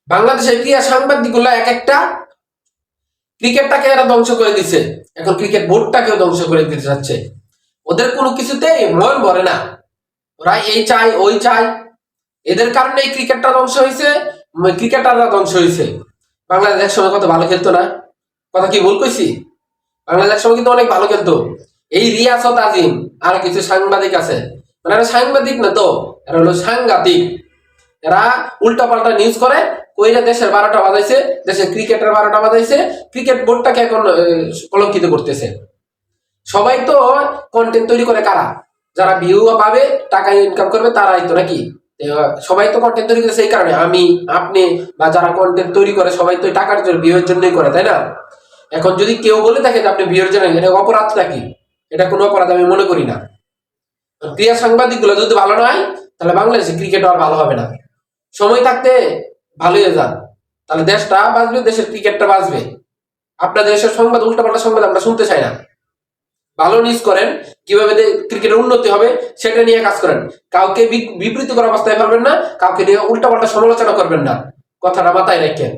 বাংলাদেশের ক্রীড়া সাংবাদিক গুলা এক একটা ক্রিকেটটাকে এরা ধ্বংস করে দিচ্ছে, এখন ক্রিকেট বোর্ডটাকেও ধ্বংস করে দিতে যাচ্ছে। ওদের কোনো কিছুতে মন ভরে না, ওরা এই চাই ওই চাই, এদের কারণে এই ক্রিকেটটা ধ্বংস হয়েছে, ক্রিকেটাররা ধ্বংস হয়েছে। বাংলাদেশ এক সময় কত ভালো খেলতো না, কথা কি ভুল কইছি? বাংলাদেশ এক সময় কিন্তু অনেক ভালো খেলতো। এই রিয়াসত আজিম আর কিছু সাংবাদিক আছে, মানে এরা সাংবাদিক না তো, এরা হলো সাংঘাতিক। এরা উল্টা পাল্টা নিউজ করে, কইরা দেশের 12টা বাজাইছে, দেশের ক্রিকেটের 12টা বাজাইছে, ক্রিকেট বোর্ডটাকে এখন কলঙ্কিত করতেছে। সবাই তো কন্টেন্ট তৈরি করে কারা? যারা ভিউ পাবে, টাকা ইনকাম করবে, তারাই তো নাকি? সবাই তো কন্টেন্ট তৈরি করেছে এই কারণে, আমি আপনি বা যারা কন্টেন্ট তৈরি করে সবাই তো টাকার জন্য, ভিউয়ের জন্যই করে, তাই না? এখন যদি কেউ বলে থাকে যে আপনি ভিউয়ের জন্য, এটা অপরাধটা কি? এটা কোনো অপরাধ আমি মনে করি না। ক্রীড়া সাংবাদিক গুলো যদি ভালো নয়, তাহলে বাংলাদেশে ক্রিকেট আর ভালো হবে না। সময় থাকতে ভালো হয়ে যান, তাহলে দেশটা বাঁচবে, দেশের ক্রিকেটটা বাঁচবে। আপনাদের দেশের সংবাদ, উল্টাপাল্টা সংবাদ আমরা শুনতে চাই না। ভালো নিউজ করেন, কিভাবে ক্রিকেটের উন্নতি হবে সেটা নিয়ে কাজ করেন। কাউকে বিবৃতি করার অবস্থায় পারবেন না, কাউকে নিয়ে উল্টাপাল্টা সমালোচনা করবেন না, কথাটা মাথায় রাখেন।